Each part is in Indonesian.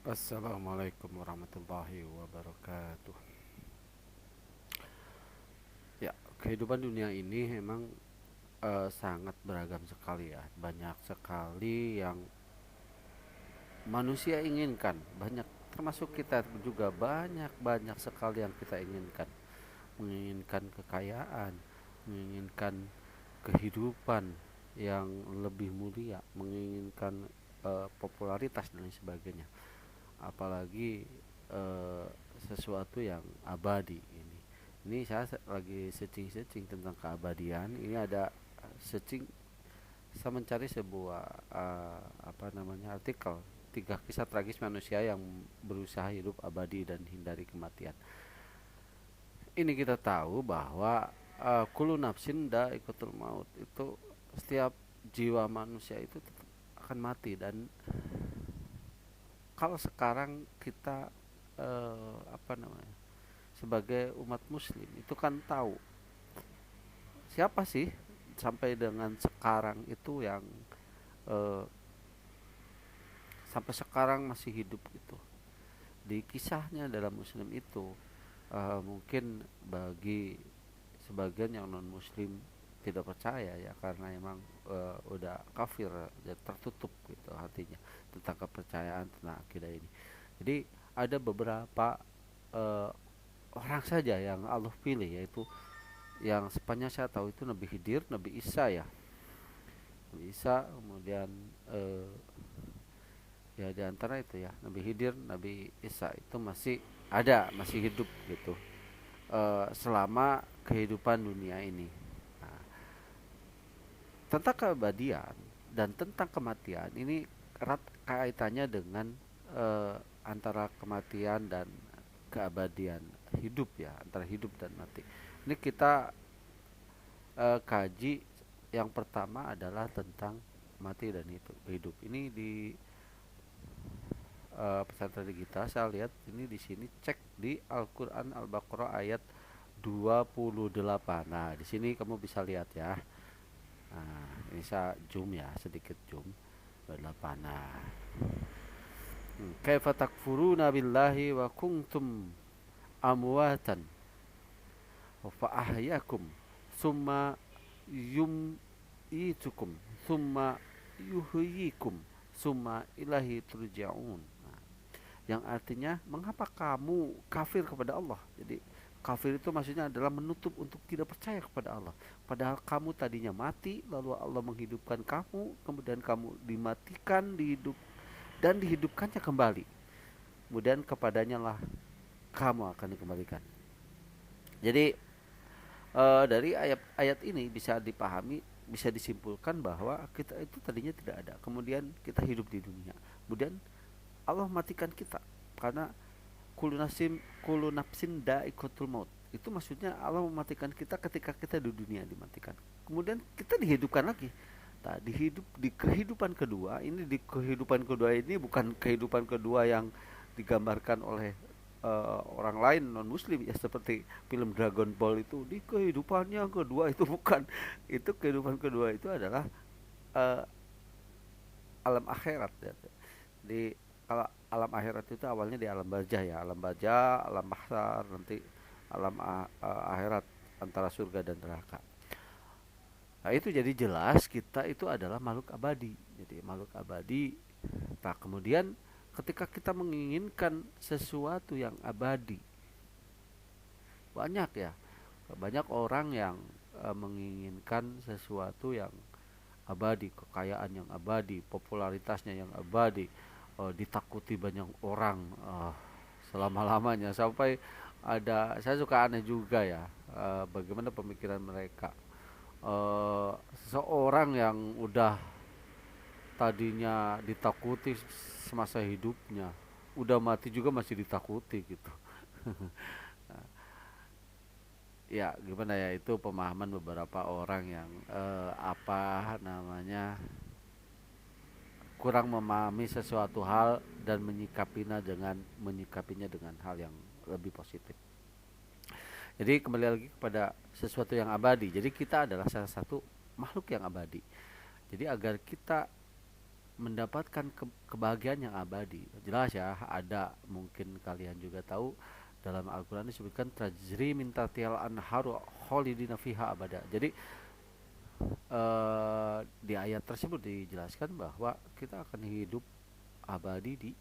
Assalamualaikum warahmatullahi wabarakatuh. Ya, kehidupan dunia ini memang sangat beragam sekali ya. Banyak sekali yang manusia inginkan. Banyak termasuk kita juga banyak sekali yang kita inginkan. Menginginkan kekayaan, menginginkan kehidupan yang lebih mulia, menginginkan popularitas dan lain sebagainya. Apalagi eh, sesuatu yang abadi ini. Ini saya lagi searching tentang keabadian. Ini ada searching, saya mencari sebuah apa namanya artikel tiga kisah tragis manusia yang berusaha hidup abadi dan hindari kematian. Ini kita tahu bahwa kullu nafsin dha'iqatul maut, itu setiap jiwa manusia itu tetap akan mati. Dan kalau sekarang kita apa namanya sebagai umat muslim itu kan tahu siapa sih sampai dengan sekarang itu yang eh, sampai sekarang masih hidup gitu. Di kisahnya dalam muslim itu mungkin bagi sebagian yang non muslim tidak percaya ya, karena emang udah kafir ya, tertutup gitu hatinya tentang kepercayaan tentang akidah ini. Jadi ada beberapa eh, orang saja yang Allah pilih, yaitu yang sepanjang saya tahu itu Nabi Khidir, Nabi Isa ya. Nabi Isa, kemudian eh, ya di antara itu ya Nabi Khidir, Nabi Isa itu masih ada, masih hidup gitu selama kehidupan dunia ini. Nah, tentang keabadian dan tentang kematian ini erat kaitannya dengan antara kematian dan keabadian hidup ya, antara hidup dan mati. Ini kita kaji. Yang pertama adalah tentang mati dan hidup. Ini di pesantren kita saya lihat ini di sini, cek di Al-Qur'an Al-Baqarah ayat 28. Nah, di sini kamu bisa lihat ya. Nah, ini saya zoom ya, sedikit zoom 28. Nah, kaifa takfuruna billahi wa kuntum amwatan wa fa'ahyakum summa yumitukum summa yuhyikum summa ilahi turja'un. Nah, yang artinya mengapa kamu kafir kepada Allah. Jadi kafir itu maksudnya adalah menutup untuk tidak percaya kepada Allah, padahal kamu tadinya mati lalu Allah menghidupkan kamu, kemudian kamu dimatikan, dan dihidupkannya kembali, kemudian kepadanya lah kamu akan dikembalikan. Jadi dari ayat-ayat ini bisa dipahami, bisa disimpulkan bahwa kita itu tadinya tidak ada, kemudian kita hidup di dunia, kemudian Allah matikan kita karena kullu nafsin da'iqatul maut. Itu maksudnya Allah mematikan kita ketika kita di dunia dimatikan. Kemudian kita dihidupkan lagi. Nah, di kehidupan kedua, ini di kehidupan kedua ini bukan kehidupan kedua yang digambarkan oleh orang lain non muslim ya, seperti film Dragon Ball itu di kehidupannya kedua, itu bukan. Itu kehidupan kedua itu adalah eh, alam akhirat ya. Di kalau alam akhirat itu awalnya di alam barzah ya, alam barzah, alam mahsyar, nanti alam akhirat antara surga dan neraka. Nah, itu jadi jelas kita itu adalah makhluk abadi. Jadi makhluk abadi. Nah, kemudian ketika kita menginginkan sesuatu yang abadi, banyak ya, banyak orang yang menginginkan sesuatu yang abadi, kekayaan yang abadi, popularitasnya yang abadi, ditakuti banyak orang selama-lamanya, sampai ada, saya suka aneh juga ya, bagaimana pemikiran mereka. Seseorang yang udah tadinya ditakuti semasa hidupnya, udah mati juga masih ditakuti gitu. Ya gimana ya, itu pemahaman beberapa orang yang apa namanya kurang memahami sesuatu hal dan menyikapinya dengan hal yang lebih positif. Jadi kembali lagi kepada sesuatu yang abadi. Jadi kita adalah salah satu makhluk yang abadi. Jadi agar kita mendapatkan kebahagiaan yang abadi. Jelas ya, ada mungkin kalian juga tahu dalam Al-Qur'an disebutkan tajri min tahtihal anharu khalidina fiha abada. Jadi di ayat tersebut dijelaskan bahwa kita akan hidup abadi di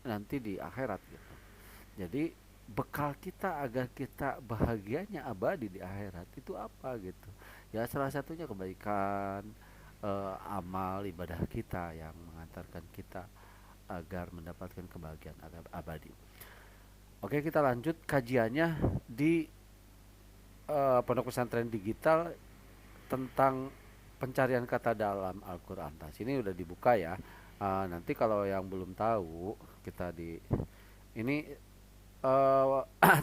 nanti di akhirat gitu. Jadi bekal kita agar kita bahagianya abadi di akhirat itu apa gitu. Ya salah satunya kebaikan, amal ibadah kita yang mengantarkan kita agar mendapatkan kebahagiaan abadi. Oke, kita lanjut kajiannya di Pondok Pesantren Digital tentang pencarian kata dalam Al-Quran. Nah, sini udah dibuka ya. Nanti kalau yang belum tahu, kita di ini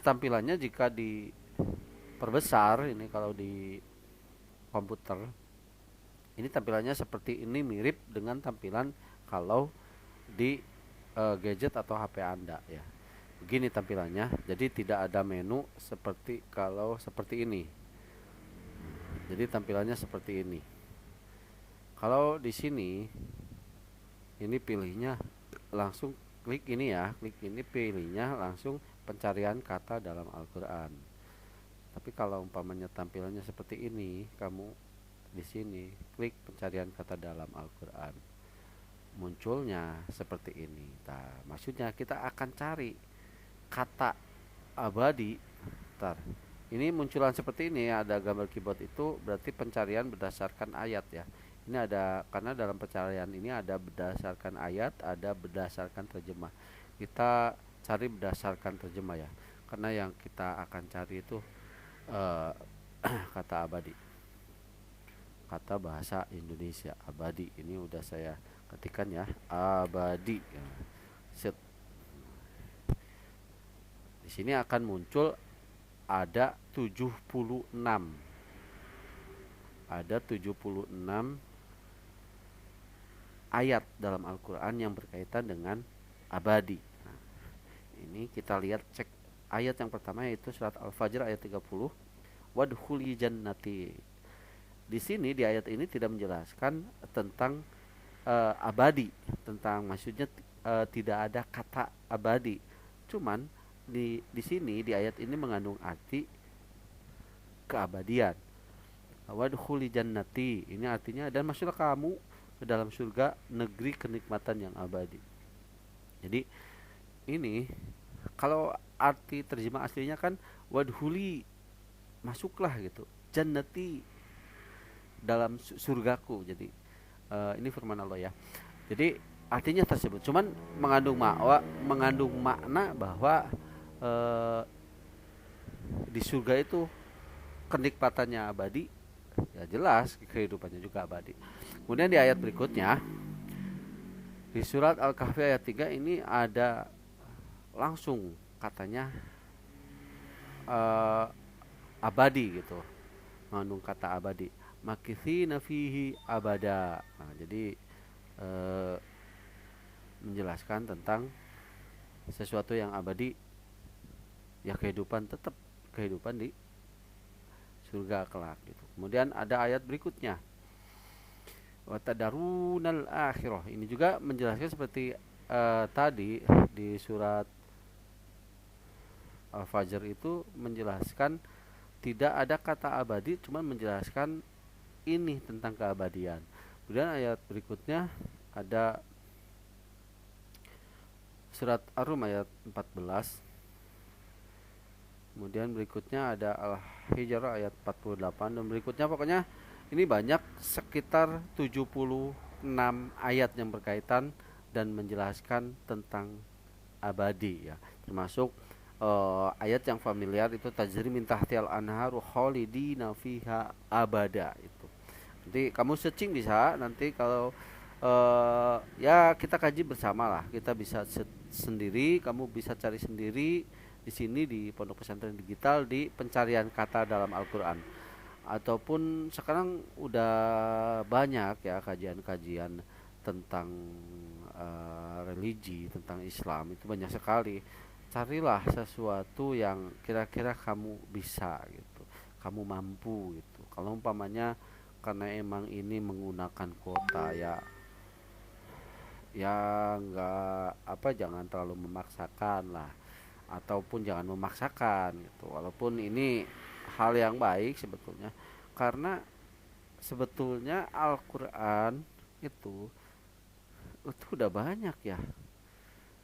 tampilannya jika diperbesar ini kalau di komputer ini tampilannya seperti ini, mirip dengan tampilan kalau di gadget atau HP Anda ya. Begini tampilannya. Jadi tidak ada menu seperti kalau seperti ini. Jadi tampilannya seperti ini. Kalau di sini ini pilihnya langsung klik ini ya, klik ini pilihnya langsung pencarian kata dalam Al-Qur'an. Tapi kalau umpamanya tampilannya seperti ini, kamu di sini klik pencarian kata dalam Al-Qur'an. Munculnya seperti ini. Nah, maksudnya kita akan cari kata abadi. Ntar, ini munculan seperti ini ada gambar keyboard itu berarti pencarian berdasarkan ayat ya. Ini ada karena dalam pencarian ini ada berdasarkan ayat, ada berdasarkan terjemah. Kita cari berdasarkan terjemah ya. Karena yang kita akan cari itu eh, kata abadi. Kata bahasa Indonesia abadi. Ini udah saya ketikkan ya, abadi. Set. Di sini akan muncul ada 76. Ada 76 ayat dalam Al-Qur'an yang berkaitan dengan abadi. Nah, ini kita lihat cek ayat yang pertama yaitu surat Al-Fajr ayat 30. Wadkhuli jannati. Di sini di ayat ini tidak menjelaskan tentang abadi, tentang maksudnya tidak ada kata abadi. Cuman di sini di ayat ini mengandung arti keabadian. Wadkhuli jannati, ini artinya dan masuklah kamu ke dalam surga, negeri kenikmatan yang abadi. Jadi ini kalau arti terjemah aslinya kan wadkhuli, masuklah gitu, jannati, dalam surgaku. Jadi ini firman Allah ya. Jadi artinya tersebut cuman mengandung makna bahwa eh, di surga itu kenikmatannya abadi, ya jelas kehidupannya juga abadi. Kemudian di ayat berikutnya di surat Al-Kahfi ayat 3 ini ada langsung katanya eh, abadi gitu, mengandung kata abadi, makithina fihi abada. Nah, jadi eh, menjelaskan tentang sesuatu yang abadi, ya kehidupan, tetap kehidupan di surga kelak gitu. Kemudian ada ayat berikutnya watadarunal akhirah. Ini juga menjelaskan seperti tadi di surat Al-Fajr itu menjelaskan tidak ada kata abadi, cuma menjelaskan ini tentang keabadian. Kemudian ayat berikutnya ada surat Ar-Rum ayat 14. Kemudian berikutnya ada Al-Hijr ayat 48 dan berikutnya pokoknya ini banyak sekitar 76 ayat yang berkaitan dan menjelaskan tentang abadi ya. Termasuk ayat yang familiar itu tajri min tahtial anharu khalidina fiha abada itu. Nanti kamu searching bisa, nanti kalau ya kita kaji bersama lah. Kita bisa sendiri, kamu bisa cari sendiri di sini di Pondok Pesantren Digital di pencarian kata dalam Al-Qur'an. Ataupun sekarang udah banyak ya kajian-kajian tentang religi, tentang Islam, itu banyak sekali. Carilah sesuatu yang kira-kira kamu bisa gitu, kamu mampu gitu. Kalau umpamanya karena emang ini menggunakan kuota ya, ya nggak apa, jangan terlalu memaksakan lah, ataupun jangan memaksakan gitu, walaupun ini hal yang baik sebetulnya, karena sebetulnya Al-Quran itu itu udah banyak ya,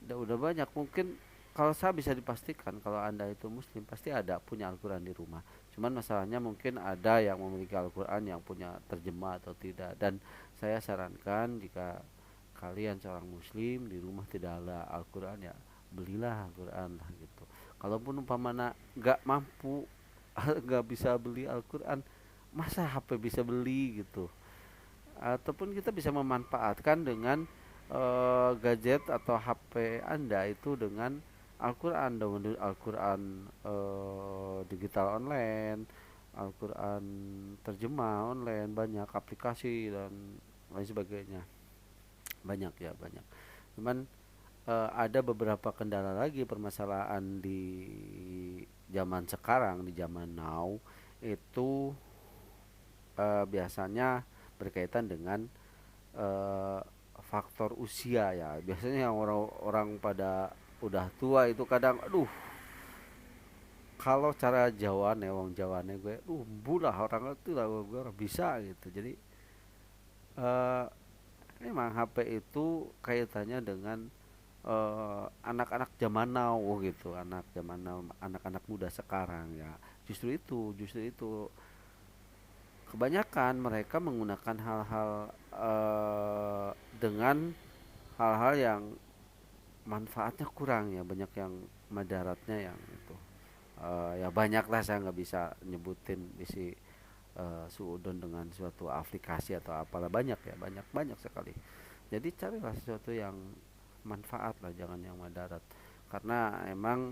udah banyak. Mungkin kalau saya bisa dipastikan kalau anda itu muslim pasti ada punya Al-Quran di rumah, cuman masalahnya mungkin ada yang memiliki Al-Quran yang punya terjemah atau tidak. Dan saya sarankan jika kalian seorang muslim di rumah tidak ada Al-Quran, ya belilah Al-Quran lah gitu. Kalaupun umpamana nggak mampu nggak bisa beli Al-Quran, masa HP bisa beli gitu. Ataupun kita bisa memanfaatkan dengan gadget atau HP Anda itu dengan Al-Quran, download Al-Quran digital online, Al-Quran terjemah online, banyak aplikasi dan lain sebagainya. Banyak ya, banyak. Cuman ada beberapa kendala lagi, permasalahan di zaman sekarang, di zaman now itu biasanya berkaitan dengan eh, faktor usia ya. Biasanya yang orang-orang pada udah tua itu kadang aduh, kalau cara Jawane, wong Jawane gue bulah orang itu lah, gue orang bisa gitu. Jadi eh memang HP itu kaitannya dengan anak-anak zaman now gitu, anak zaman now, anak-anak muda sekarang ya. Justru itu kebanyakan mereka menggunakan hal-hal dengan hal-hal yang manfaatnya kurang ya, banyak yang madaratnya yang itu. Ya banyak lah, saya nggak bisa nyebutin isi suudon dengan suatu aplikasi atau apalah, banyak ya, banyak banyak sekali. Jadi carilah sesuatu yang manfaat lah, jangan yang madarat, karena emang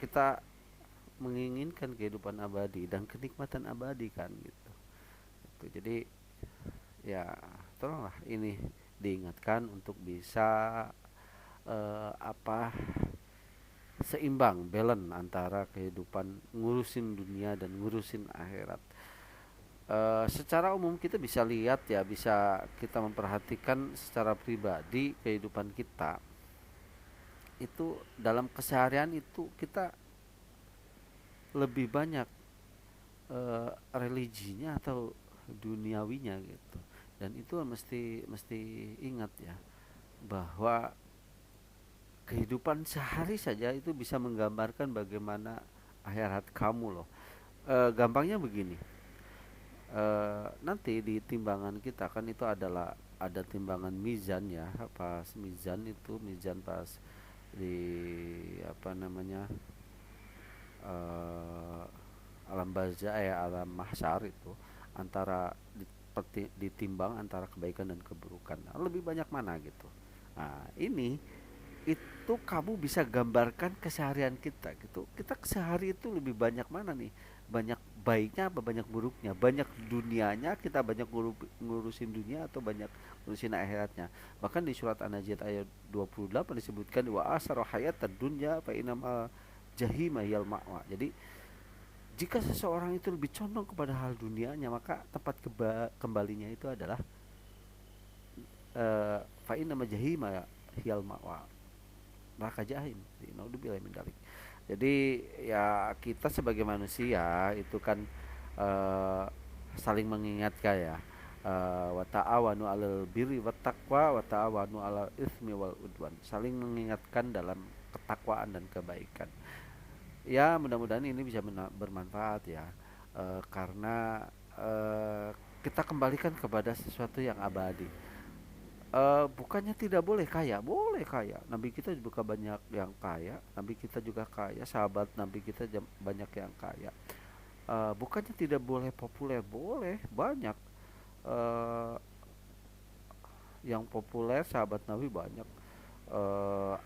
kita menginginkan kehidupan abadi dan kenikmatan abadi kan gitu. Jadi ya tolonglah ini diingatkan untuk bisa apa, seimbang, balance antara kehidupan ngurusin dunia dan ngurusin akhirat. Secara umum kita bisa lihat ya, bisa kita memperhatikan secara pribadi kehidupan kita itu dalam keseharian itu kita lebih banyak religinya atau duniawinya gitu. Dan itu mesti mesti ingat ya, bahwa kehidupan sehari saja itu bisa menggambarkan bagaimana akhirat kamu loh. Gampangnya begini, nanti di timbangan kita kan itu adalah ada timbangan mizan ya. Pas mizan itu, mizan pas di apa namanya, eh, alam barzah ya, alam mahsyar itu, antara ditimbang antara kebaikan dan keburukan. Nah, lebih banyak mana gitu. Nah, ini itu kamu bisa gambarkan keseharian kita gitu. Kita sehari itu lebih banyak mana nih? Banyak baiknya apa banyak buruknya? Banyak dunianya, kita banyak ngurusin dunia atau banyak ngurusin akhiratnya? Bahkan di surat An-Najiyat ayat 28 disebutkan wa asara hayatad dunya fa inama jahima yal ma'wa. Jadi jika seseorang itu lebih condong kepada hal dunianya, maka tempat kembalinya itu adalah fa inama jahima yal ma'wa, neraka jahim. Naudzubillah min dzalik. Jadi ya kita sebagai manusia itu kan eh, saling mengingatkan ya. Wa ta'awanu 'alal birri wat taqwa wa ta'awanu 'alal itsmi wal udwan. Saling mengingatkan dalam ketakwaan dan kebaikan. Ya mudah-mudahan ini bisa bermanfaat ya. Karena kita kembalikan kepada sesuatu yang abadi. Bukannya tidak boleh kaya, boleh kaya. Nabi kita juga banyak yang kaya, Nabi kita juga kaya, sahabat Nabi kita banyak yang kaya. Bukannya tidak boleh populer, boleh, banyak yang populer, sahabat Nabi banyak.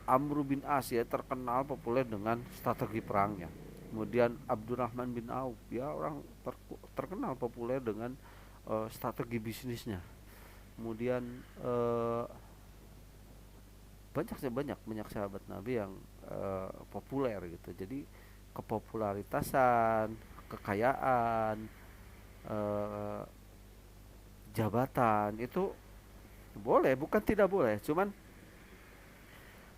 Amr bin As ya terkenal populer dengan strategi perangnya. Kemudian Abdurrahman bin Auf ya, orang terkenal populer dengan strategi bisnisnya. Kemudian eh, banyak sahabat Nabi yang populer gitu. Jadi kepopularitasan, kekayaan, eh, jabatan itu boleh, bukan tidak boleh, cuman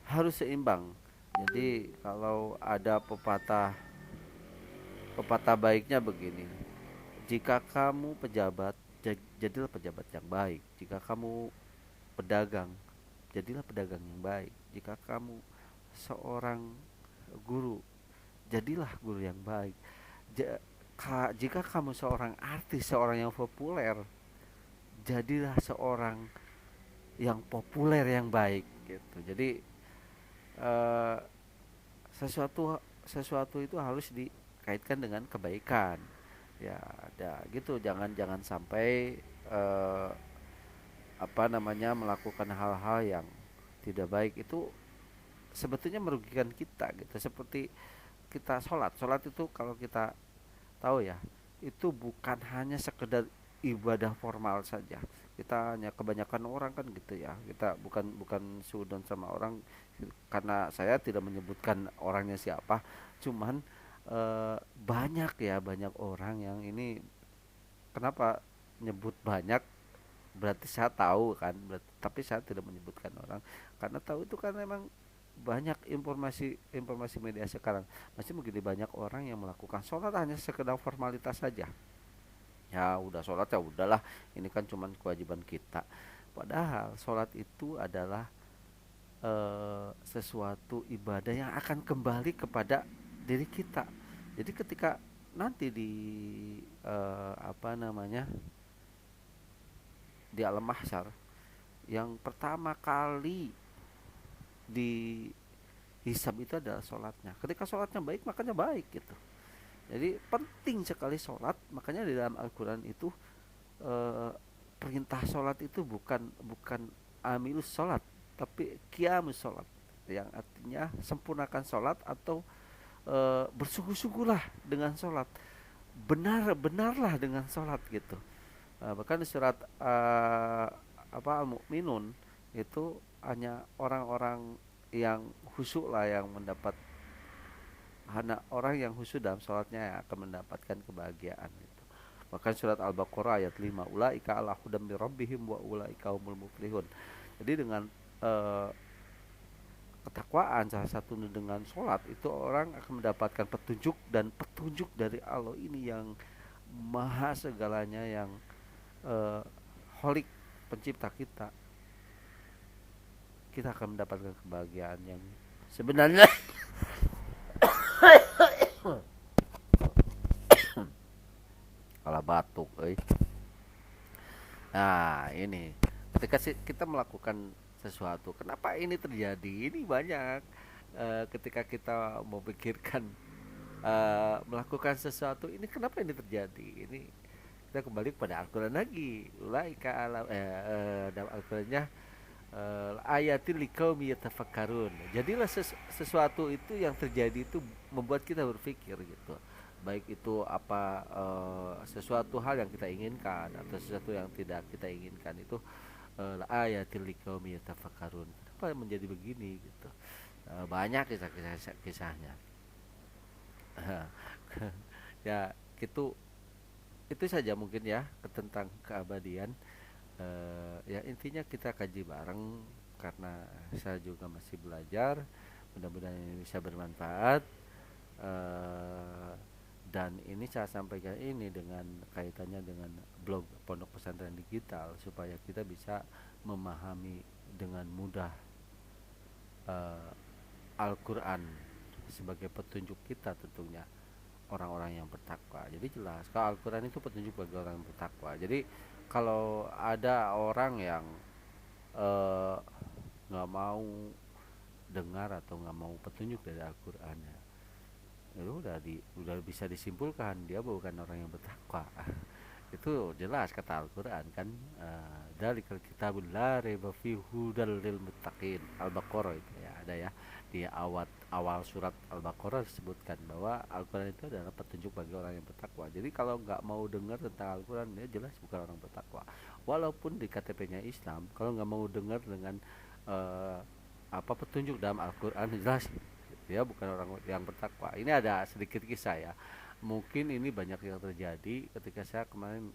harus seimbang. Jadi kalau ada pepatah pepatah baiknya begini, jika kamu pejabat, jadilah pejabat yang baik. Jika kamu pedagang, jadilah pedagang yang baik. Jika kamu seorang guru, jadilah guru yang baik. Jika kamu seorang artis, seorang yang populer, jadilah seorang yang populer yang baik gitu. Jadi eh, sesuatu sesuatu itu harus dikaitkan dengan kebaikan. Ya, ada gitu. Jangan jangan sampai eh, melakukan hal-hal yang tidak baik itu sebetulnya merugikan kita gitu. Seperti kita sholat itu kalau kita tahu ya, itu bukan hanya sekedar ibadah formal saja. Kita hanya kebanyakan orang kan gitu ya, kita bukan bukan sudon sama orang, karena saya tidak menyebutkan orangnya siapa, cuman banyak ya, banyak orang yang ini. Kenapa nyebut banyak? Berarti saya tahu kan, tapi saya tidak menyebutkan orang karena tahu itu kan memang banyak informasi informasi media sekarang. Masih begini banyak orang yang melakukan sholat hanya sekedar formalitas saja. Ya udah sholat ya udahlah, ini kan cuman kewajiban kita. Padahal sholat itu adalah sesuatu ibadah yang akan kembali kepada diri kita. Jadi ketika nanti di eh, apa namanya di alam mahsyar, yang pertama kali dihisab itu adalah sholatnya. Ketika sholatnya baik, makanya baik gitu. Jadi penting sekali sholat. Makanya di dalam Al-Quran itu eh, perintah sholat itu bukan bukan amilus sholat, tapi qiyamus sholat, yang artinya sempurnakan sholat atau bersungguh-sungguhlah dengan sholat, benar-benarlah dengan sholat gitu. Bahkan di surat Al-Mu'minun itu hanya orang-orang yang khusyuk lah yang mendapat, hanya orang yang khusyuk dalam sholatnya yang akan mendapatkan kebahagiaan gitu. Bahkan surat Al-Baqarah ayat 5, ulaika ala hudam mir rabbihim wa ulaika humul muflihun. Jadi dengan eh, ketakwaan salah satu dengan sholat itu orang akan mendapatkan petunjuk, dan petunjuk dari Allah ini yang maha segalanya, yang eh, holik, pencipta kita. Kita akan mendapatkan kebahagiaan yang sebenarnya. Kalau batuk nah ini, ketika kita melakukan sesuatu, kenapa ini terjadi, ini banyak. Ketika kita memikirkan melakukan sesuatu ini, kenapa ini terjadi, ini kita kembali kepada Al-Quran lagi. Ulaika ala dalam Al-Qurannya ayatil liqaumi yatafakkarun. Jadilah sesuatu itu yang terjadi itu membuat kita berpikir gitu. Baik itu sesuatu hal yang kita inginkan atau sesuatu yang tidak kita inginkan, itu ayatil liqaumi yatafakkarun. Kenapa menjadi begini gitu. Banyak kisahnya. Ya, itu saja mungkin ya tentang keabadian. Ya intinya kita kaji bareng karena saya juga masih belajar. Mudah-mudahan ini bisa bermanfaat. eh, dan ini saya sampaikan ini dengan kaitannya dengan blog Pondok Pesantren Digital, supaya kita bisa memahami dengan mudah eh, Al-Quran sebagai petunjuk kita tentunya, orang-orang yang bertakwa. Jadi jelas kalau Al-Quran itu petunjuk bagi orang yang bertakwa. Jadi kalau ada orang yang eh, nggak mau dengar atau nggak mau petunjuk dari Al-Quran, ya itu udah bisa disimpulkan dia bukan orang yang bertakwa. Itu jelas kata Al-Quran kan, dalikal kitabul la raiba fihi hudal lil muttaqin. Al-Baqarah itu ya ada ya, di awal awal surat Al-Baqarah disebutkan bahwa Al-Quran itu adalah petunjuk bagi orang yang bertakwa. Jadi kalau nggak mau dengar tentang Al-Quran, dia jelas bukan orang bertakwa. Walaupun di KTP-nya Islam, kalau nggak mau dengar dengan eh, petunjuk dalam Al-Quran, jelas dia bukan orang yang bertakwa. Ini ada sedikit kisah ya. Mungkin ini banyak yang terjadi ketika saya kemarin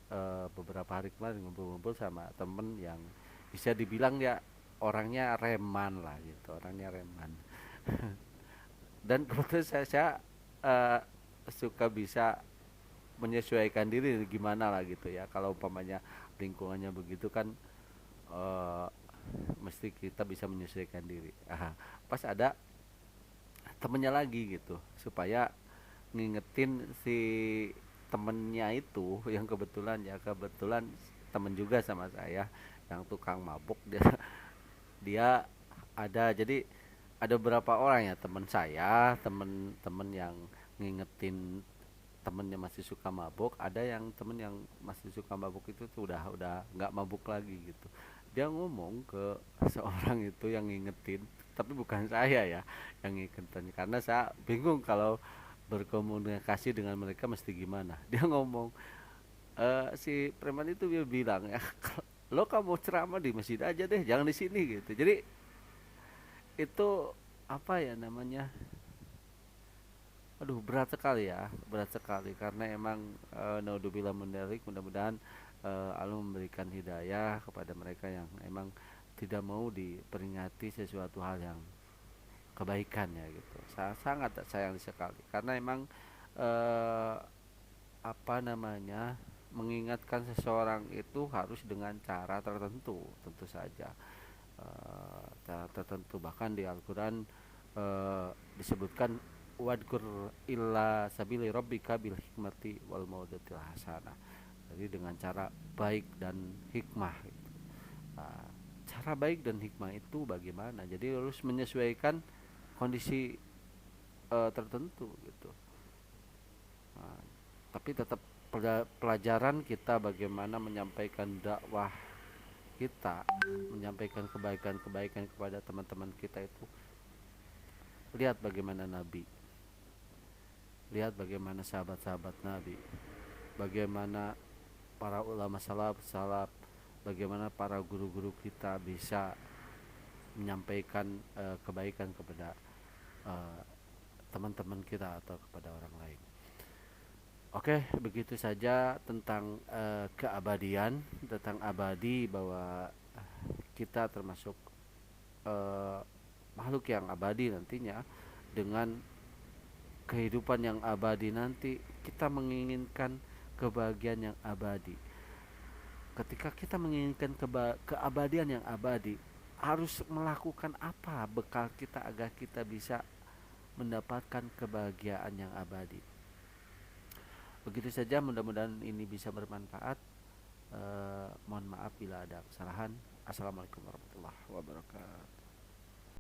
beberapa hari kemarin ngumpul-ngumpul sama temen yang bisa dibilang ya orangnya reman lah gitu, orangnya reman. Dan kebetulan saya eh, suka bisa menyesuaikan diri gimana lah gitu ya. Kalau umpamanya lingkungannya begitu kan eh, mesti kita bisa menyesuaikan diri. Pas ada temennya lagi gitu supaya ngingetin si temennya itu yang kebetulan temen juga sama saya yang tukang mabuk dia ada jadi ada beberapa orang ya teman saya temen-temen yang ngingetin temennya masih suka mabuk, ada yang temen yang masih suka mabuk itu tuh udah nggak mabuk lagi gitu. Dia ngomong ke seorang itu yang ngingetin, tapi bukan saya ya yang ngingetin, karena saya bingung kalau berkomunikasi dengan mereka mesti gimana. Dia ngomong, si preman itu dia bilang ya, lo kamu ceramah di masjid aja deh, jangan di sini gitu. Jadi itu apa ya namanya, aduh berat sekali ya, berat sekali karena emang naudzubillah min dzalik, mudah-mudahan Allah memberikan hidayah kepada mereka yang emang tidak mau diperingati sesuatu hal yang kebaikan ya gitu. Sangat sayang sekali karena emang eh, apa namanya, mengingatkan seseorang itu harus dengan cara tertentu tentu saja. Cara tertentu bahkan di Al-Quran disebutkan wadkur illa sabili rabbika bil hikmati wal maudatil hasanah, jadi dengan cara baik dan hikmah gitu. Nah, cara baik dan hikmah itu bagaimana, jadi harus menyesuaikan kondisi tertentu gitu. Nah, tapi tetap pelajaran kita bagaimana menyampaikan dakwah kita, menyampaikan kebaikan-kebaikan kepada teman-teman kita itu. Lihat bagaimana Nabi, lihat bagaimana sahabat-sahabat Nabi, bagaimana para ulama salaf, bagaimana para guru-guru kita bisa menyampaikan kebaikan kepada eh, teman-teman kita atau kepada orang lain. Oke, begitu saja tentang keabadian, tentang abadi, bahwa kita termasuk eh, makhluk yang abadi nantinya. Dengan kehidupan yang abadi nanti, kita menginginkan kebahagiaan yang abadi. Ketika kita menginginkan keabadian yang abadi, harus melakukan apa bekal kita agar kita bisa mendapatkan kebahagiaan yang abadi. Begitu saja, mudah-mudahan ini bisa bermanfaat. Mohon maaf bila ada kesalahan. Assalamualaikum warahmatullahi wabarakatuh.